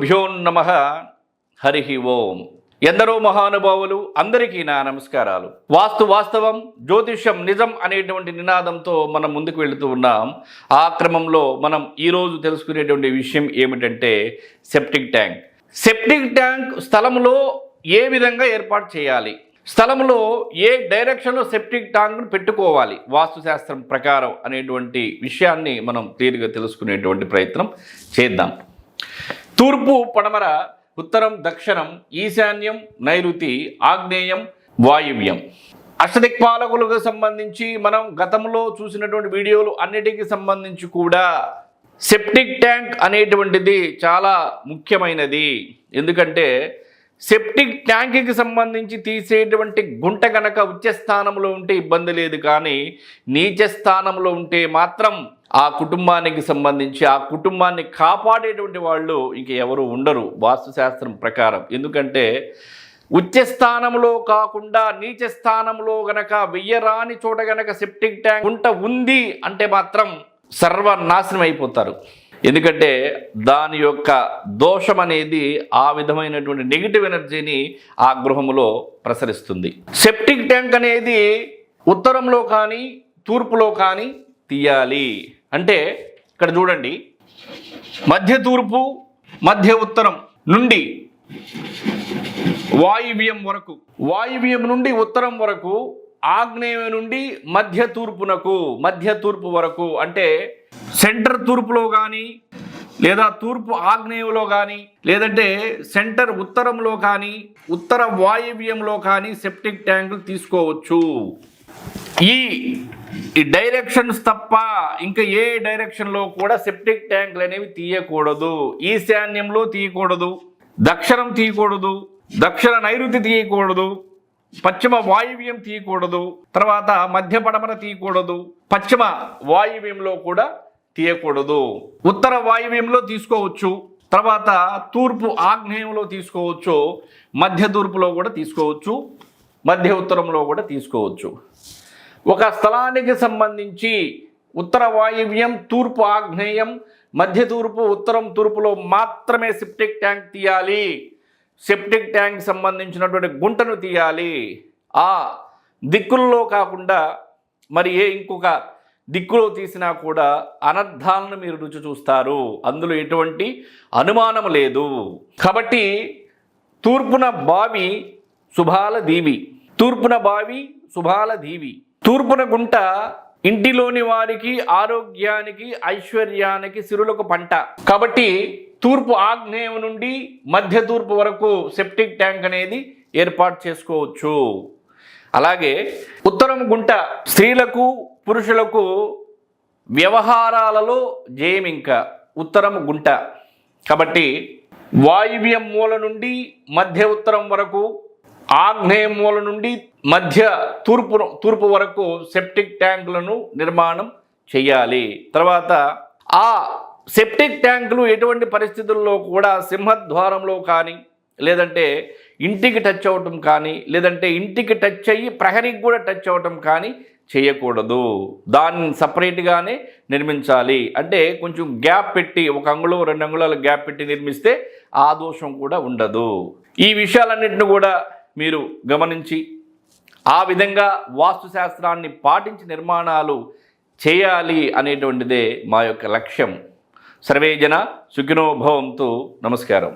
గురుభ్యో నమః. హరి ఓం. ఎందరో మహానుభావులు అందరికీ నా నమస్కారాలు. వాస్తవం జ్యోతిష్యం నిజం అనేటువంటి నినాదంతో మనం ముందుకు వెళుతూ ఉన్నాం. ఆ క్రమంలో మనం ఈరోజు తెలుసుకునేటువంటి విషయం ఏమిటంటే సెప్టిక్ ట్యాంక్. సెప్టిక్ ట్యాంక్ స్థలంలో ఏ విధంగా ఏర్పాటు చేయాలి, స్థలంలో ఏ డైరెక్షన్లో సెప్టిక్ ట్యాంక్ను పెట్టుకోవాలి వాస్తుశాస్త్రం ప్రకారం అనేటువంటి విషయాన్ని మనం క్లియర్గా తెలుసుకునేటువంటి ప్రయత్నం చేద్దాం. తూర్పు, పడమర, ఉత్తరం, దక్షిణం, ఈశాన్యం, నైరుతి, ఆగ్నేయం, వాయువ్యం. అష్టదిక్పాలకులకు సంబంధించి మనం గతంలో చూసినటువంటి వీడియోలు అన్నిటికీ సంబంధించి కూడా సెప్టిక్ ట్యాంక్ అనేటువంటిది చాలా ముఖ్యమైనది. ఎందుకంటే సెప్టిక్ ట్యాంక్కి సంబంధించి తీసేటువంటి గుంట కనుక ఉచ్చ స్థానంలో ఉంటే ఇబ్బంది లేదు, కానీ నీచ స్థానంలో ఉంటే మాత్రం ఆ కుటుంబానికి సంబంధించి ఆ కుటుంబాన్ని కాపాడేటువంటి వాళ్ళు ఇంక ఎవరు ఉండరు వాస్తుశాస్త్రం ప్రకారం. ఎందుకంటే ఉచ్చ స్థానంలో కాకుండా నీచ స్థానంలో గనక వెయ్యరాని చోట గనక సెప్టిక్ ట్యాంక్ గుంట ఉంది అంటే మాత్రం సర్వనాశనం అయిపోతారు. ఎందుకంటే దాని యొక్క దోషం అనేది ఆ విధమైనటువంటి నెగిటివ్ ఎనర్జీని ఆ గృహములో ప్రసరిస్తుంది. సెప్టిక్ ట్యాంక్ అనేది ఉత్తరంలో కానీ తూర్పులో కానీ తీయాలి. అంటే ఇక్కడ చూడండి, మధ్య తూర్పు, మధ్య ఉత్తరం నుండి వాయువ్యం వరకు, వాయువ్యం నుండి ఉత్తరం వరకు, ఆగ్నేయం నుండి మధ్య తూర్పు వరకు, అంటే సెంటర్ తూర్పులో కానీ లేదా తూర్పు ఆగ్నేయంలో కానీ లేదంటే సెంటర్ ఉత్తరంలో కానీ ఉత్తర వాయువ్యంలో కానీ సెప్టిక్ ట్యాంకులు తీసుకోవచ్చు. ఈ డైరెక్షన్స్ తప్ప ఇంకా ఏ డైరెక్షన్లో కూడా సెప్టిక్ ట్యాంకులు అనేవి తీయకూడదు. ఈశాన్యంలో తీయకూడదు, దక్షిణం తీయకూడదు, దక్షిణ నైరుతి తీయకూడదు, పశ్చిమ వాయువ్యం తీయకూడదు, తర్వాత మధ్య పడమర తీయకూడదు, పశ్చిమ వాయువ్యంలో కూడా తీయకూడదు. ఉత్తర వాయువ్యంలో తీసుకోవచ్చు, తర్వాత తూర్పు ఆగ్నేయంలో తీసుకోవచ్చు, మధ్య తూర్పులో కూడా తీసుకోవచ్చు, మధ్య ఉత్తరంలో కూడా తీసుకోవచ్చు. ఒక స్థలానికి సంబంధించి ఉత్తర వాయువ్యం, తూర్పు ఆగ్నేయం, మధ్య తూర్పు, ఉత్తరం తూర్పులో మాత్రమే సెప్టిక్ ట్యాంక్ తీయాలి. సెప్టిక్ ట్యాంక్ సంబంధించినటువంటి గుంటను తీయాలి. ఆ దిక్కుల్లో కాకుండా మరి ఇంకొక దిక్కులో తీసినా కూడా అనర్థాలను మీరు రుచి చూస్తారు. అందులో ఎటువంటి అనుమానం లేదు. కాబట్టి తూర్పున బావి శుభాల దీవి, తూర్పున బావి శుభాల దీవి, తూర్పున గుంట ఇంటిలోని వారికి ఆరోగ్యానికి, ఐశ్వర్యానికి, సిరులకు పంట. కాబట్టి తూర్పు ఆగ్నేయం నుండి మధ్య తూర్పు వరకు సెప్టిక్ ట్యాంక్ అనేది ఏర్పాటు చేసుకోవచ్చు. అలాగే ఉత్తరం గుంట స్త్రీలకు, పురుషులకు వ్యవహారాలలో జయం. ఇంకా ఉత్తరం గుంట కాబట్టి వాయువ్యం మూల నుండి మధ్య ఉత్తరం వరకు, ఆగ్నేయం మూల నుండి మధ్య తూర్పు వరకు సెప్టిక్ ట్యాంకులను నిర్మాణం చేయాలి. తర్వాత ఆ సెప్టిక్ ట్యాంకులు ఎటువంటి పరిస్థితుల్లో కూడా సింహద్వారంలో కానీ లేదంటే ఇంటికి టచ్ అవ్వటం కానీ లేదంటే ఇంటికి టచ్ అయ్యి ప్రహరీకి కూడా టచ్ అవ్వటం కానీ చేయకూడదు. దాన్ని సపరేట్గానే నిర్మించాలి. అంటే కొంచెం గ్యాప్ పెట్టి 1 అంగుళం 2 అంగుళాల గ్యాప్ పెట్టి నిర్మిస్తే ఆ దోషం కూడా ఉండదు. ఈ విషయాలన్నింటినీ కూడా మీరు గమనించి ఆ విధంగా వాస్తుశాస్త్రాన్ని పాటించి నిర్మాణాలు చేయాలి అనేటువంటిదే మా యొక్క లక్ష్యం. సర్వే జన సుఖినో భవంతు. నమస్కారం.